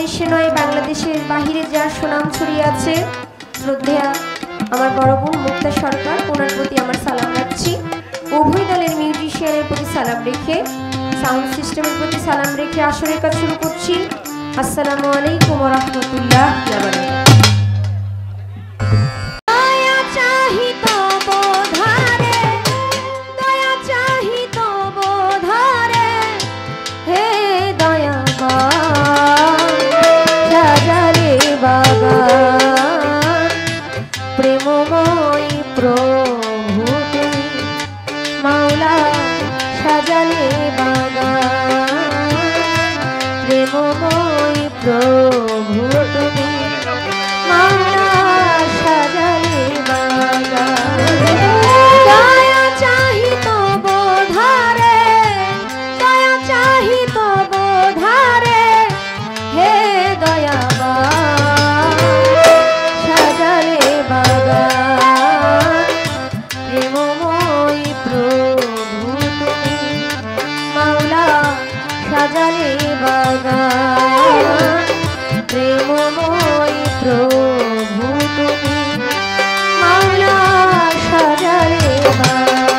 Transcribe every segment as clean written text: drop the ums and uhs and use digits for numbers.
দেশে নয় বাংলাদেশের বাহিরে যার সুনাম ছড়িয়ে আছে শ্রদ্ধেয়া আমার বড় বোন মুক্তা সরকার, ওনার প্রতি আমার সালাম রাখছি। উভয় দলের মিউজিশিয়ানের প্রতি সালাম রেখে, সাউন্ড সিস্টেমের প্রতি সালাম রেখে আসরের কাজ শুরু করছি। আসসালামু আলাইকুম ওয়া রাহমাতুল্লাহ। প্রেমময় প্রভু তুমি মাওলা সাজালে বাগান, প্রেমময় প্রভু তুমি মাওলা সাজালে বাগান। দয়া চাহি তব ধারে, দয়া চাহি তব ধারে, হে দয়াবান সাজালে বাগান, প্রেমময় প্রভু তুমি মাওলা সাজালে বাগান, প্রেমময় প্রভু তুমি মাওলা সাজালে বাগান।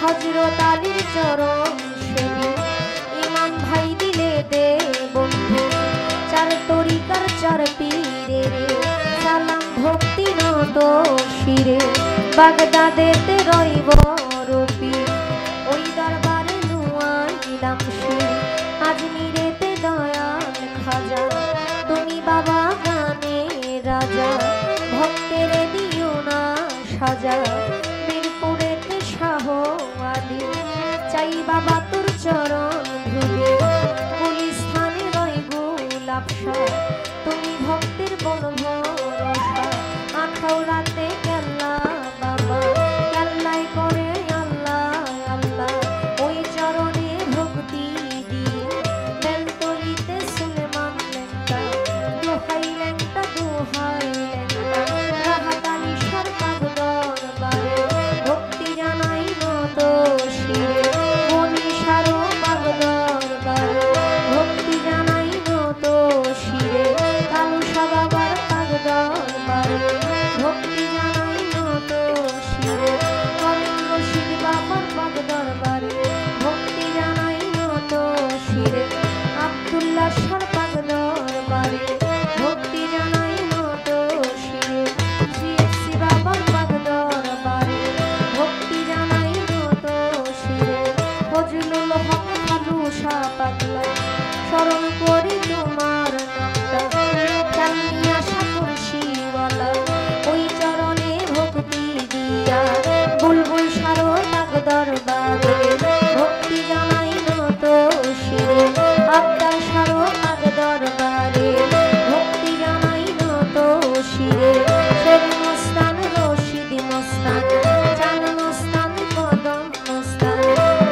হযরত আলীর চরণ সেবী ইমাম ভাই দিলে দে বন্ধু চার তরিকার চার পীরের সালাম ভক্তি নত শিরে বাগদাদেতে রইব রবি ওই দরবারে নুয়াইলাম শির আজমিরেতে দয়াল খাজা তুমি বাবা গানে রাজা ভক্তের দিও না সাজা মিরপুরেতে শাহ আলী চাই বাবা তোর চরণ ধুলি গুলিস্থানে রয় গোলাপশা তুমি ভক্তের বন ভরসা আখাউড়াতে কেল্লা বাবা কেল্লাই করে আল্লাহ আল্লাহ ওই চরণে ভক্তি দিয়ে বেলতলিতে সুলেমান লেঙ্গা দোহাই লেঙ্গা দোহাই লেঙ্গা রাহাতানি সরকার দরবারে ভক্তি জানাই নত শিরে মনীষারও পাগ দরবারে ভক্তি জানাই নত শিরে কালুসা বাবার পাগ দরবারে ভক্তি জানাই নত শিরে কলিঙ্গ শির বাবার পাগ দরবারে ভক্তি জানাই নত শিরে আব্দুল্লাহ শাহর পাগ দরবারে ভক্তি জানাই নত শিরে জিএসসি বাবার পাগ দরবারে ভক্তি জানাই নত শিরে ফজলুল হক খালুসা পাগলা স্মরণ করি তোমার নামটা জানিয়া সাগর শিওয়ালা ওই চরণে ভক্তি দিয়া বুলবুল সারো পাগ দরবারে ভক্তি জানাই নত শিরে আব্দাল সারো পাগ দরবারে ভক্তি জানাই নত শিরে শেখ মস্তান রশিদ মস্তান চান মস্তান কদম মস্তান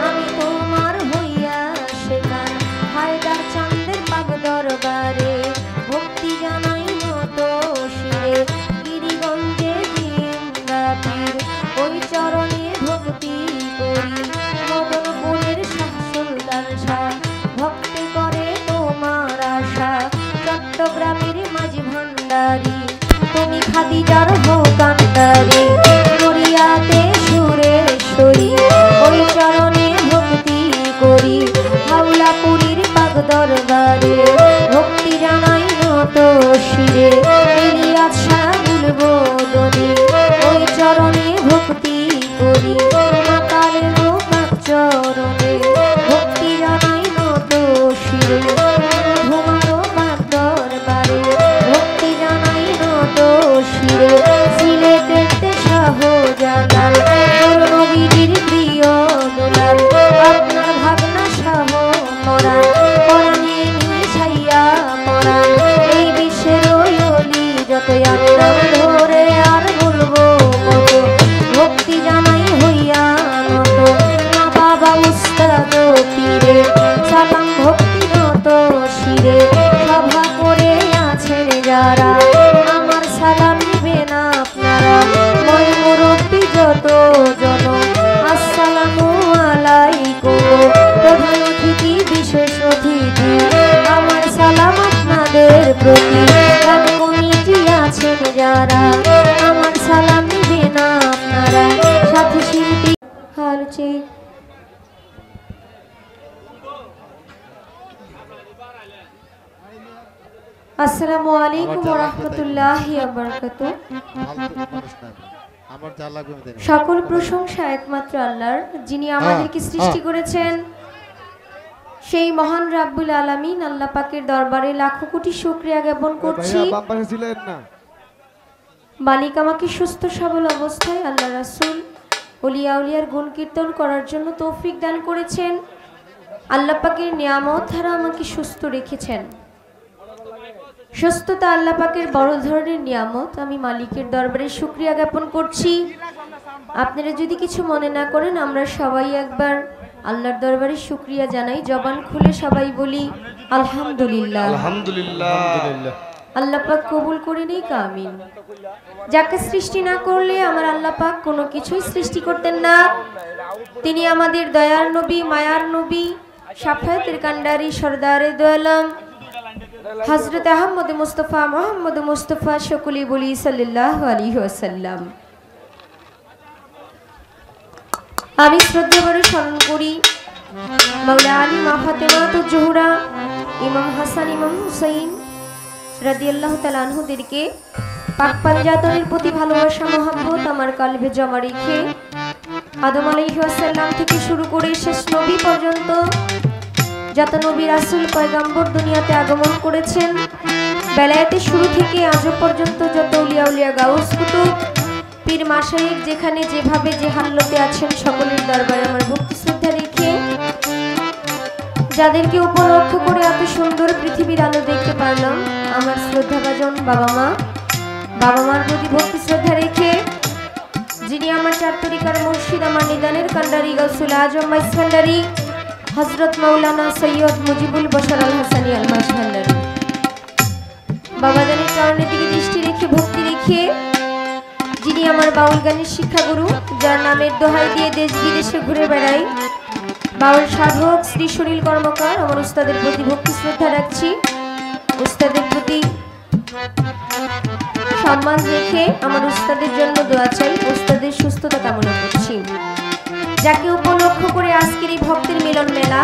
আমি তোমার হইয়া শেখান হায়দার চাঁদের পাগ দরবারে ভক্তি জানাই নত শিরে গিরিগঞ্জে জিন্দাপীর ওই চরণে ভক্তি করি মদনপুরের শাহ সুলতান শাহ ভক্তি করে তোমার আশা চট্টগ্রামের মাঝি ভান্ডারী তুমি খাদিজার হোকান্দারি নড়িয়াতে সুরেশ্বরী ওই চরণে ভক্তি করি হাওলাপুরীর পাগ দরবারে ভক্তি জানাই নত শিরে ইলিয়াস শাহ বুলবুদনি ওই চরণে ভক্তি করি মাতালের পাগ চরণে ভক্তি জানাই নত শিরে ঘুমারো পাগ দরবারে ভক্তি জানাই নত শিরে সিলেটেতে শাহজালাল তোর নবীজির প্রিয় দুলাল আপনার ভাগনা শাহ মরান পরাণে মিশাইয়া পরাণ এই বিশ্বের অলি যতই আমি নাম ধরে আর বলবো কত ভক্তি জানাই হইয়া নত মা বাবা উস্তাদ পীরে সালাম ভক্তি নত শিরে সভা করে আছেন যারা আমার সালাম নিবে না আপনারা মই মুরব্বী যত জন আসসালামু আলাইকুম প্রধান অতিথি বিশেষ অতিথি আমার সালাম আপনাদের প্রতি গান কমিটি আছেন যারা আমার সালাম নিবে না আপনারা সাথী শিল্পী হালচে আসসালামু আলাইকুম ওয়া রাহমাতুল্লাহি ওয়া বারাকাতুহু। সকল প্রশংসা একমাত্র আল্লাহর, যিনি আমাদেরকে সৃষ্টি করেছেন। সেই মহান রাব্বুল আলামিন আল্লাহ পাকের দরবারে লাখো কোটি শুকরিয়া জ্ঞাপন করছি। মালিক আমাকে সুস্থ সবল অবস্থায় আল্লাহ রাসূল ওলিয়া উলিয়ার গুণ কীর্তন করার জন্য তৌফিক দান করেছেন। আল্লাহ পাকের নিয়ামত দ্বারা আমাকে সুস্থ রেখেছেন। সুস্থতা আল্লাহ পাকের বড় ধরনের নিয়ামত। আমি মালিকের দরবারে শুকরিয়া জ্ঞাপন করছি। আপনারা যদি কিছু মনে না করেন, আমরা সবাই একবার আল্লাহর দরবারে শুকরিয়া জানাই। জবান খুলে সবাই বলি আলহামদুলিল্লাহ। আলহামদুলিল্লাহ। আল্লাহ পাক কবুল করে নিক, আমিন। যাকে সৃষ্টি না করলে আমার আল্লাহ পাক কোনো কিছুই সৃষ্টি করতেন না। তিনি আমাদের দয়ার নবী, মায়ার নবী, শাফায়াতের কান্ডারি, সরদারে দো আলম হযরত আহমদ মুস্তাফা মুহাম্মদ মুস্তাফা সকলে বলি সাল্লাল্লাহু আলাইহি ওয়াসাল্লাম। আমি শ্রদ্ধা করে স্মরণ করি মাওলা আলী মা ফাতেমা তো জোহরা ইমাম হাসান ইমাম হুসাইন রাদিয়াল্লাহু তাআলা আনহুদেরকে পাক পাঞ্জাতনের প্রতি ভালোবাসা মহব্বত আমার কলবে জমা রেখে আদম আলাইহিস সালাম থেকে শুরু করে শেষ নবী পর্যন্ত যত নবী রাসূল পয়গম্বর দুনিয়াতে আগমন করেছেন বেলায়েতের শুরু থেকে আজও পর্যন্ত যত আউলিয়া উলিয়া গাউস কুতুব পীর মাশায়েখ যেখানে যেভাবে যে হালতে আছেন সকলের দরবারে আমার ভক্তি শ্রদ্ধা রেখে যাদেরকে উপলক্ষ করে এত সুন্দর পৃথিবীর আলো দেখতে পারলাম আমার শ্রদ্ধাভাজন বাবা মার প্রতি ভক্তি শ্রদ্ধা রেখে যিনি আমার চার তরিকার মুর্শিদ আমার নিদানের কান্ডারি গাউসুল আজম মাইসভান্ডারি হযরত মাওলানা সৈয়দ মুজিবুল বশর আল হাসানি আল মাইসভান্ডারি বাবাজানের চরণের দিকে দৃষ্টি রেখে ভক্তি রেখে যিনি আমার বাউল গানের শিক্ষাগুরু যার নামের দোহাই দিয়ে দেশ বিদেশে ঘুরে বেড়াই বাউল সাধক শ্রী সুনীল কর্মকার আমার উস্তাদের প্রতি ভক্তি শ্রদ্ধা রাখছি উস্তাদের প্রতি সম্মান রেখে আমার উস্তাদের জন্য দোয়া চাই উস্তাদের সুস্থতা কামনা করছি যাকে উপলক্ষ করে আজকের এই ভক্তের মিলন মেলা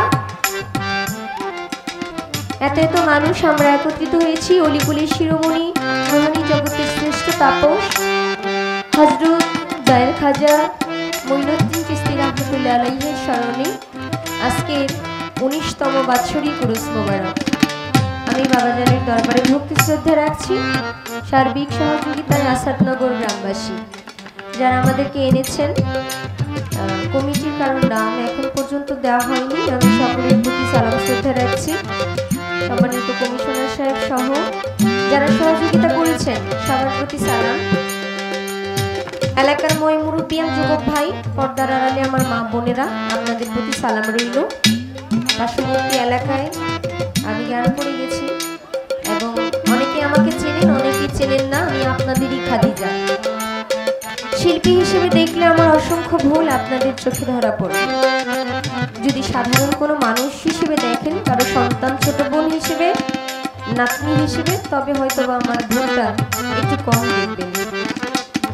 এত এত মানুষ আমরা একত্রিত হয়েছি অলিকুলির শিরোমণি রোহানি জগতের শ্রেষ্ঠ তাপস হযরত দায়ের খাজা মঈনুদ্দিন চিশতি রাহমাতুল্লাহ আলাইহির স্মরণে আজকের 19তম বাৎসরিক উরুস মোবারক আমি বাবাজানের দরবারে ভক্তি শ্রদ্ধা রাখছি সার্বিক সহযোগিতায় আসাদনগর গ্রামবাসী যারা আমাদেরকে এনেছেন কমিটির কারণ নাম এখন পর্যন্ত দেওয়া হয়নি আমি সকলের প্রতি সালাম শ্রদ্ধা রাখছি সম্মানিত কমিশনার সাহেব সহ যারা সহযোগিতা করেছেন সবার প্রতি সালাম এলাকার মই মুরব্বিয়ান যুবক ভাই পর্দার আড়ালে আমার মা বোনেরা আপনাদের প্রতি সালাম রইল পার্শ্ববর্তী এলাকায় আমি জ্ঞান করে গেছি এবং অনেকে আমাকে চেনেন অনেকেই চেনেন না আমি আপনাদেরই খাদিজা শিল্পী হিসেবে দেখলে আমার অসংখ্য ভুল আপনাদের চোখে ধরা পড়বে যদি সাধারণ কোনো মানুষ হিসেবে দেখেন কারো সন্তান ছোট বোন হিসেবে নাতনি হিসেবে তবে হয়তো আমার ভুলটা একটু কম দেখবেন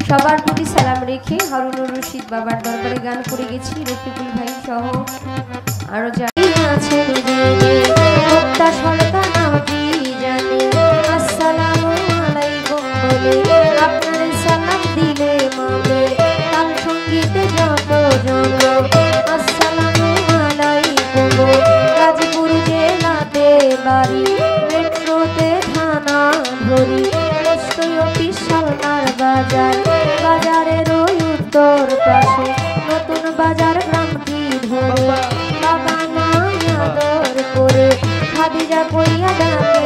সবার প্রতি সালাম রেখে হারুনুর রশিদ বাবার দরবারে গান করে গেছি রফিকুল ভাই সহ আরো যারা আছে মুক্তা সরকার নামটি জানি আসসালামু আলাইকুম বলে আপনার সালাম দিলে মামে তাল সঙ্গীতে যত জন আসসালামু আলাইকুম গাজীপুর জেলাতে বাড়ি মেট্রোতে থানা ধরি পোস্টই অফিস সালনার বাজার বাজারের ওই উত্তর পাশে নতুন বাজার গ্রামটি ধরে বাবা নাম আদর করে খাদিজা কইয়া ডাকে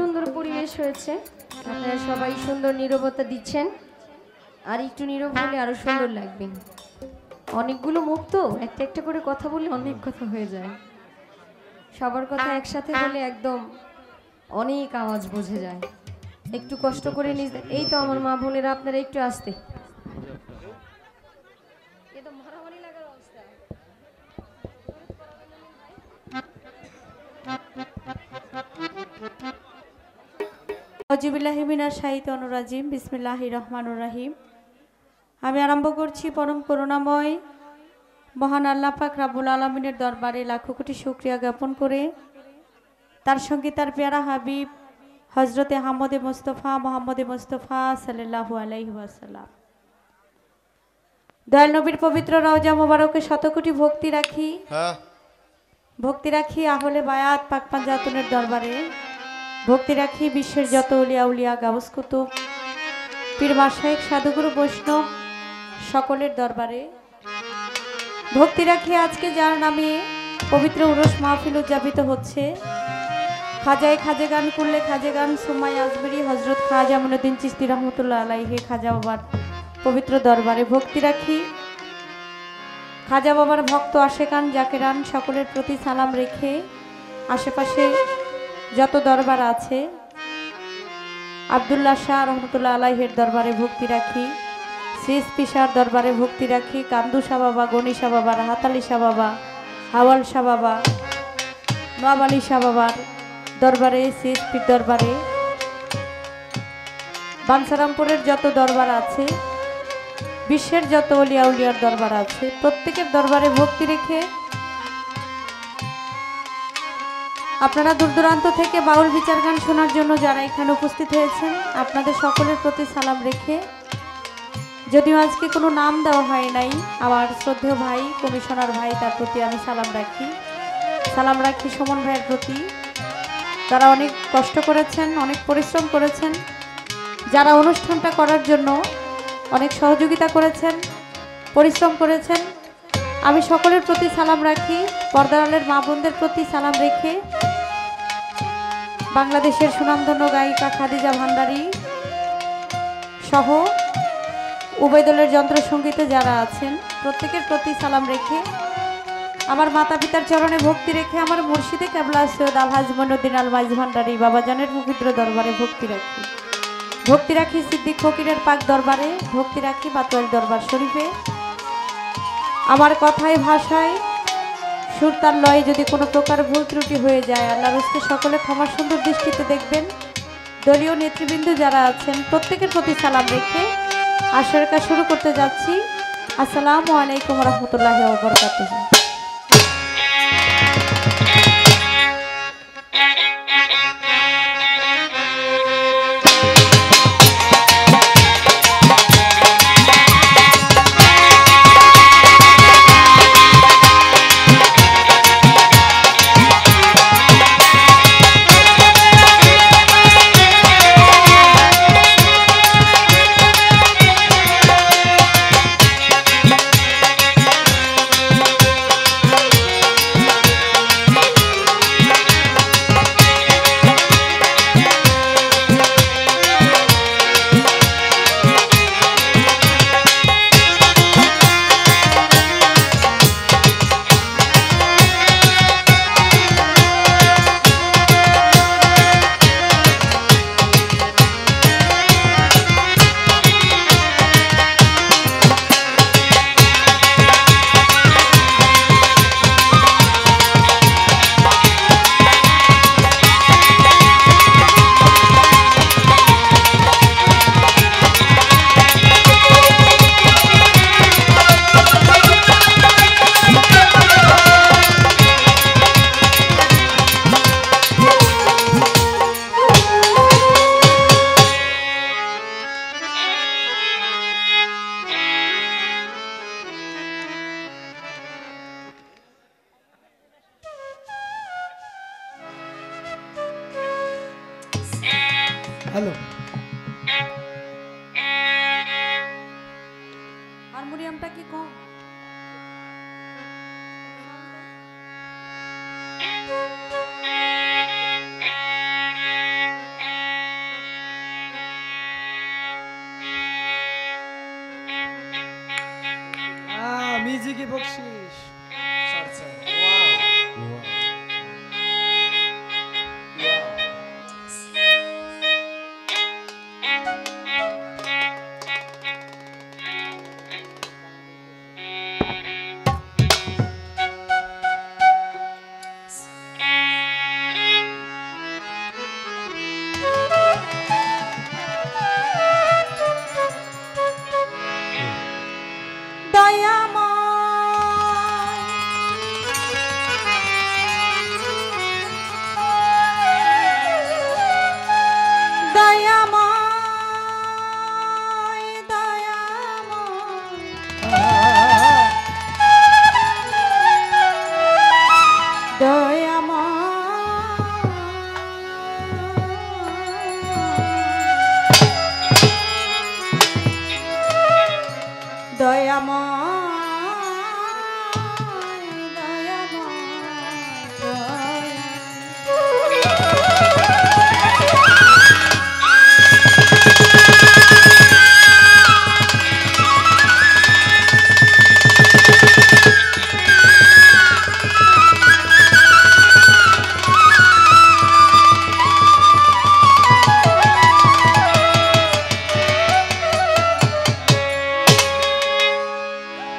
সুন্দর পরিবেশ হয়েছে, আপনারা সবাই সুন্দর নীরবতা দিচ্ছেন। আর একটু নীরব হলে আরো সুন্দর লাগবে। অনেকগুলো মুখ তো একটা একটা করে কথা বললে অনেক কথা হয়ে যায়, সবার কথা একসাথে বলে একদম অনেক আওয়াজ বোঝা যায়। একটু কষ্ট করে নিজ, এই তো আমার মা বোনেরা আপনারা একটু আসতে, বিসমিল্লাহির রহমানির রহিম। আমি আরম্ভ করছি পরম করুণাময় মহান আল্লাহ পাক রাব্বুল আলামিনের দরবারে লাখো কোটি শুকরিয়া জ্ঞাপন করে, তার সঙ্গে তার পেয়ারা হাবিব হজরতে মোহাম্মদে মুস্তফা সাল্লাল্লাহু আলাইহি ওয়াসাল্লাম দয়াল নবীর পবিত্র রওজা মোবারকে শতকোটি ভক্তি রাখি আহলে বায়াত পাক পাঞ্জাতনের দরবারে, ভক্তি রাখি বিশ্বের যত উলিয়া উলিয়া গাউস কুতুব পীর মাশায়েখ সাধুগুরু বৈষ্ণব সকলের দরবারে, ভক্তি রাখি আজকে যার নামে পবিত্র উরস মাহফিল উদযাপিত হচ্ছে, খাজায় খাজেগান করলে খাজেগান সুমাই আজমেরি হজরত খাজা মুইনুদ্দিন চিশতি রহমতুল্লাহ আলাইহি খাজা বাবার পবিত্র দরবারে, ভক্তি রাখি খাজা বাবার ভক্ত আশেকান জাকেরান সকলের প্রতি সালাম রেখে আশেপাশে যত দরবার আছে আব্দুল্লাহ শাহ রহমতুল্লাহ আলাইহের দরবারে ভক্তি রাখি, সিএসপি শাহর দরবারে ভক্তি রাখি, কান্দু শাহ বাবা, গনি শাহ বাবা, রাহাত আলী শাহ বাবা, হাওয়াল শাহ বাবা, নওয়াব আলী শাহ বাবার দরবারে, সিএসপির দরবারে, বাঞ্ছারামপুরের যত দরবার আছে, বিশ্বের যত অলিয়া উলিয়ার দরবার আছে, প্রত্যেকের দরবারে ভক্তি রেখে আপনারা দূর দূরান্ত থেকে বাউল বিচার গান শোনার জন্য যারা এখানে উপস্থিত হয়েছেন আপনাদের সকলের প্রতি সালাম রেখে, যদিও আজকে কোনো নাম দেওয়া হয় নাই, আমার শ্রদ্ধেয় ভাই কমিশনার ভাই তার প্রতি আমি সালাম রাখি সুমন ভাইয়ের প্রতি। তারা অনেক কষ্ট করেছেন, অনেক পরিশ্রম করেছেন, যারা অনুষ্ঠানটা করার জন্য অনেক সহযোগিতা করেছেন, পরিশ্রম করেছেন, আমি সকলের প্রতি সালাম রাখি। পর্দার আলের মা বোনদের প্রতি সালাম রেখে বাংলাদেশের সুনামধন্য গায়িকা খাদিজা ভান্ডারী সহ উভয়দলের যন্ত্রসঙ্গীতে যারা আছেন প্রত্যেকের প্রতি সালাম রেখে, আমার মাতা পিতার চরণে ভক্তি রেখে, আমার মুর্শিদে কেবলা সৈয়দ আলহাজ মুইনুদ্দিন আল মাইজ ভান্ডারী বাবাজানের পবিত্র দরবারে ভক্তি রাখি সিদ্দিক ফকিরের পাক দরবারে, ভক্তি রাখি বাতোয়াল দরবার শরীফে। আমার কথায় ভাষায় সুর তার লয়ে যদি কোনো প্রকার ভুল ত্রুটি হয়ে যায় আল্লাহর হস্তে সকলে ক্ষমা সুন্দর দৃষ্টিতে দেখবেন। দলীয় নেতৃবৃন্দ যারা আছেন প্রত্যেকের প্রতি সালাম রেখে আসরের কাজ শুরু করতে যাচ্ছি। আসসালামু আলাইকুম রহমতুল্লাহি ওয়া বারাকাতুহু। হ্যালো, হারমোনিয়ামটা কি কম? বকশিস। আচ্ছা ওয়াও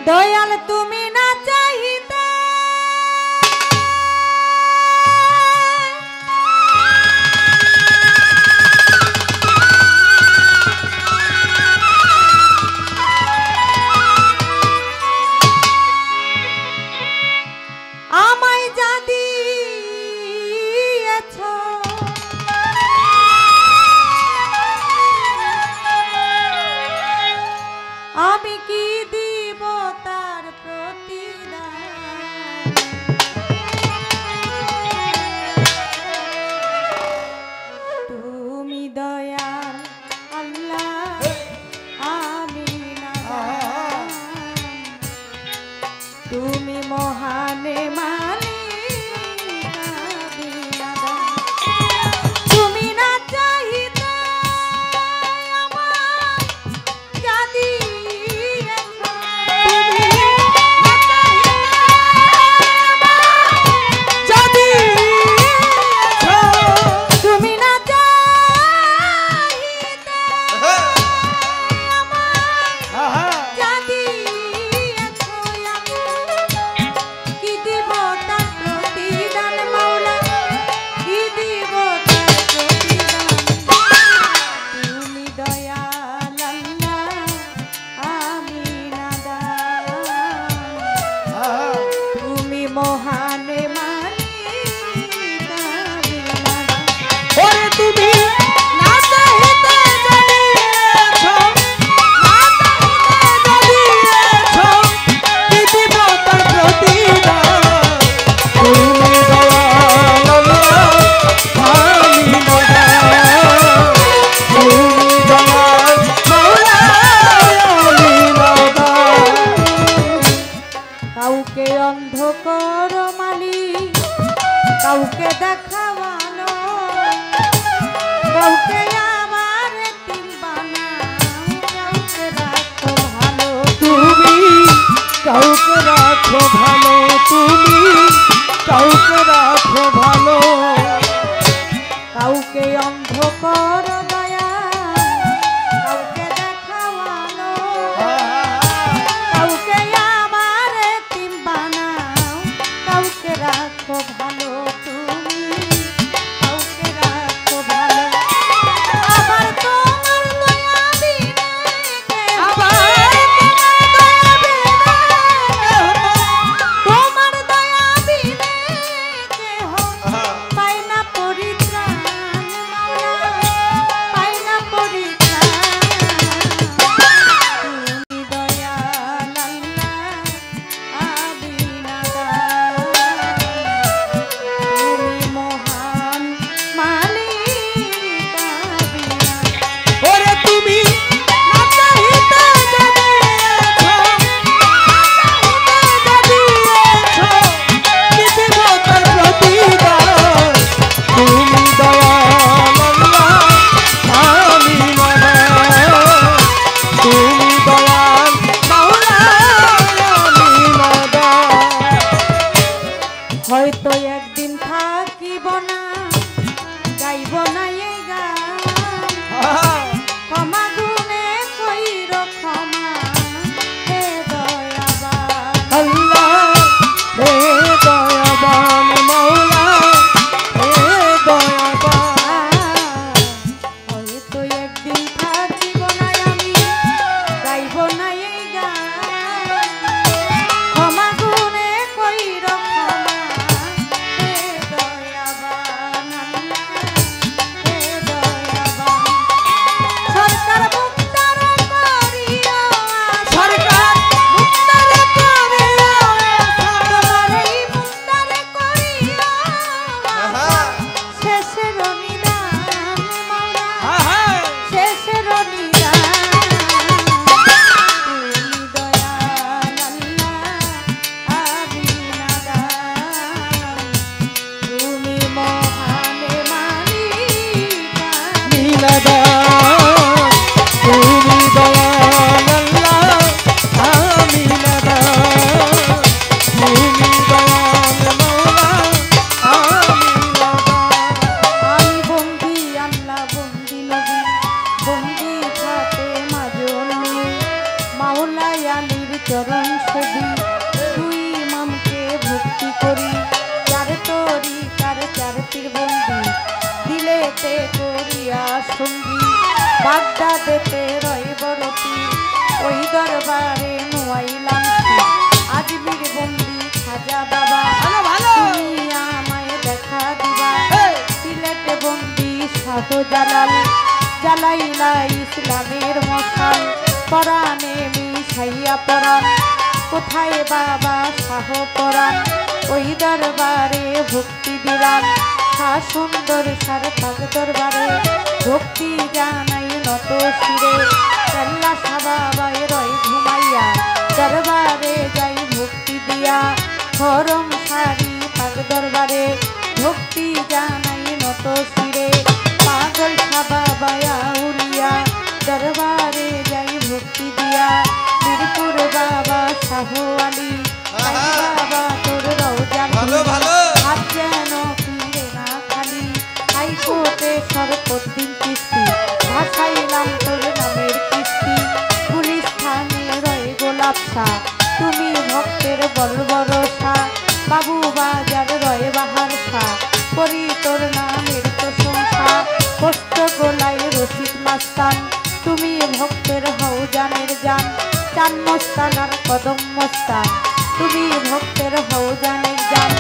দয়াল তুমি না চাহিতে আমায় যা দিয়েছ আমি কি দিব তার প্রতিদান তুমি দয়াল আল্লাহ আমি নাদান তুমি মহানে মালিক আমি নাদান তুমি না চাহিতে আমায় যা দিয়েছ তুমি না চাহিতে যা দিয়েছ কি দিব তার প্রতিদান মাওলা কি দিব তার প্রতিদান তুমি দয়াল আল্লাহ আমি নাদান তুমি মহানে মালিক আমি নাদান ওরে তুমি না চাহিতে জানিয়েছ, না চাহিতে জানিয়েছ, কি দিব তার প্রতিদান। তুমি দয়াল আল্লাহ, আমি নাদান। তুমি দয়াল মাওলা, আমি নাদান। কাউকে অন্ধ করো মালিক কাউকে দেখাবানো কাউকে আমার তিন বানাও কাউকে রাখো ভালো তুমি কাউকে রাখো ভালো, তুমি কাউকে রাখো ভালো। কাউকে অন্ধ করো দয়া কাউকে দেখাবানো কাউকে আমার তিন বানাও কাউকে রাখো ভালো তুমি কাউকে রাখো ভালো আবার তোমার দয়া বিনে তোমার দয়া বিনে কেহ পায় না পরিত্রাণ মাওলা করিয়া সঙ্গী বাগদাদেতে রইব রতি ওই দরবারে নুয়াইলাম আজমির বন্দি খাজা বাবা তুমি আমায় দেখা দিবা সিলেটে বন্দি শাহজালাল জ্বালাইলা ইসলামের মশাল পরাণে মিশাইয়া পরাণ কোথায় বাবা শাহ পরাণ ওই দরবারে ভক্তি দিলাম সা সুন্দর সার পাক দরবারে ভক্তি জানাই নত শিরে চাল্লা সাবাবাই রয় ঘুমাইয়া দরবারে যাই ভক্তি দিয়া খরম সারি পাক দরবারে ভক্তি জানাই নত শিরে পাগল সাবাবায়া উলিয়া দরবারে যাই ভক্তি দিয়া মিরপুর বাবা শাহ আলী বাবা তোর রওজা হাত যেন ফিরে না খালি হাইকোর্টে সরপদ্দিন কিস্তি ভাসাইলাম তোর নামের কিস্তি পুলিশ থানে রয়ে গোলাপ শাহ তুমি ভক্তের বড় ভরসা বাবু বাজার রয়ে বাহার শাহ করি তোর নামের প্রশংসা কষ্ট গোলায় রশিদ মাস্তান তুমি ভক্তের হও জানের জান চান মস্তানার কদম মস্তান তুমি ভক্তের হও জানের জান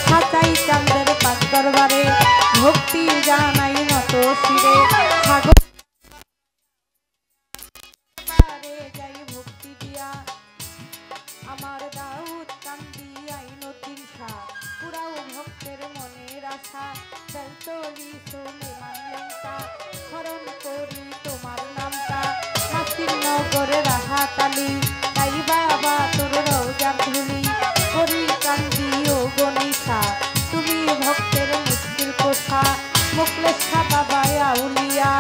হাতাই চাঁদের পাক দরবারে ভক্তি জানাই নত শিরে সাগর যাই ভক্তি দিয়া আমার দাউদ কান্দি আইনুদ্দিন শাহ পুরাও ভক্তের মনের আশা বেলতলি শুনে মানলেন তা স্মরণ করি তোমার নামটা হাসির নগরে রাহাতালি তাই বাবা তোর রওজা ধুলি করি কান্দি ও গনিশা তুমি ভক্তের মুশকিল কোঠা মুখলেশ বাবা আউলিয়া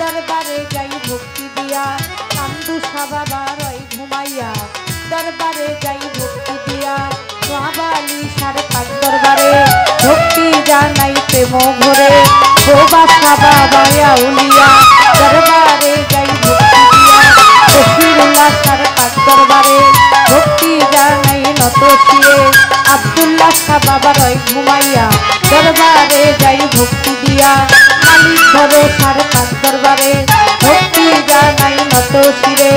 দরবারে যাই ভক্তি দিয়া কান্দু বাবা রয় ঘুমাইয়া দরবারে যাই ভক্তি দিয়া সোহাবালি সারে পাক দরবারে ভক্তি জানাই প্রেম ঘরে বাবা বাবা আউলিয়া দরবারে যাই ভক্তি দিয়া রসুল্লাহ সারে পাক দরবারে ভক্তি জানাই নত শিরে আব্দুল্লাহ শাহ বাবা রয় ঘুমাইয়া দরবারে যাই ভক্তি দিয়া মালিক ঘরে সারে পাক দরবারে ভক্তি জানাই নত শিরে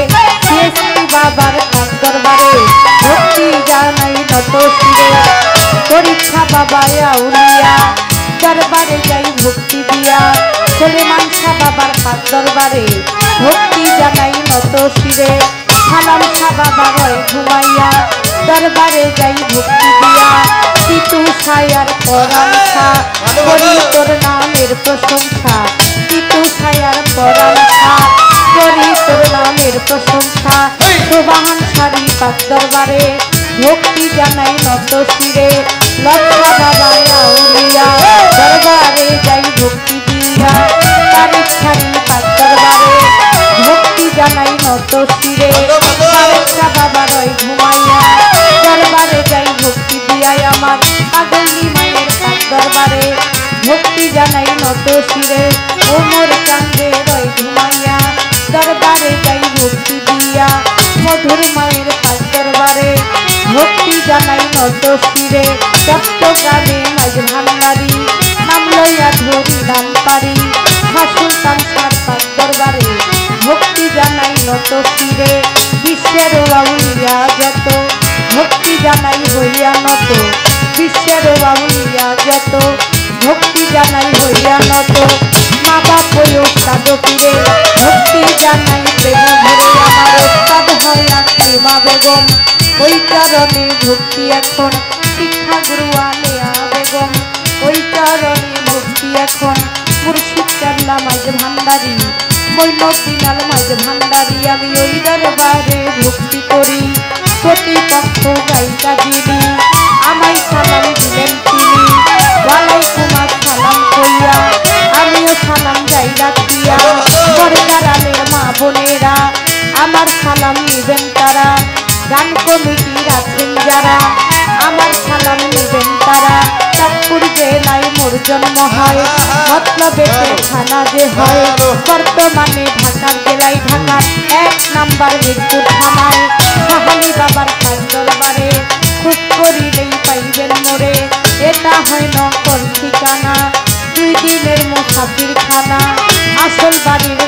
সিএসপি বাবার পাক দরবারে ভক্তি জানাই নত শিরে পরীক্ষা বাবা আউলিয়া দরবারে যাই ভক্তি দিয়া সুলেমান শাহ বাবার পাক দরবারে ভক্তি জানাই নত শিরে সালাম শাহ বাবা রয় ঘুমাইয়া দরবারে যাই ভক্তি দিয়া তিতু ছায়ার পরাণ শাহ করি তোর নামের প্রশংসা তিতু ছায়ার পরাণ শাহ করি তোর নামের প্রশংসা সুবাহান সারি পাক দরবারে ভক্তি জানাই নত শিরে লক্ষ্মা বাবা আউলিয়া দরবারে যাই ভক্তি দিয়া তারিখ সারি পাক দরবারে ভক্তি জানাই নত শিরে তারিখা বাবা রয় ঘুমাইয়া দরবারে যাই ভক্তি দিয়াই আমার পাগলি মায়ের পাক দরবারে ভক্তি জানাই নত শিরে ওমর চাঁদে রয় ঘুমাইয়া দরবারে যাই ভক্তি দিয়া মধুর মায়ের পাক দরবারে ভক্তি জানাই নত শিরে চট্টগ্রামে মাঝ ভান্ডারি নাম লইয়া ধরি দান পারি হাসুল তামসার পাক দরবারে ভক্তি জানাই নত শিরে বিশ্বের আউলিয়া যত ভক্তি জানাই হইয়া নত বিশ্বের আউলিয়া যত ভক্তি জানাই হইয়া নত মা বাপ ওস্তাদ ফিরে ভক্তি জানাই প্রেম ভরে আমার ওস্তাদ হয় আকলিমা বেগম ওই কারণে ভক্তি এখন শিক্ষা গুরু আলেয়া বেগম ওই কারণে ভক্তি এখন মুর্শিদ কাল্লা মাঝ ভান্ডারি মৈনবিনাল মাঝ ভান্ডারি আমি ওই দরবারে ভক্তি করি প্রতিপক্ষ গায়িকা যিনি আমায় সালাম দিলেন তিনি ওয়ালাইকুম আসসালাম কইয়া আমিও সালাম যাই রাখিয়া পর্দার আলের মা বোনেরা আমার সালাম নিবেন তারা গান কমিটির আছেন যারা আমার সালাম নিবেন তারা চাঁদপুর জেলায় মোর জন্ম হয় মতলবেতে থানা যে হয় বর্তমানে ঢাকার জেলায় ঢাকার 1 নাম্বার মিরপুর থানায় সাহালি বাবার পাক দরবারে খুব করিলেই পাইবেন মোরে এটা হয় নকল ঠিকানা 2 দিনের মুসাফির খানা আসল বাড়ি রে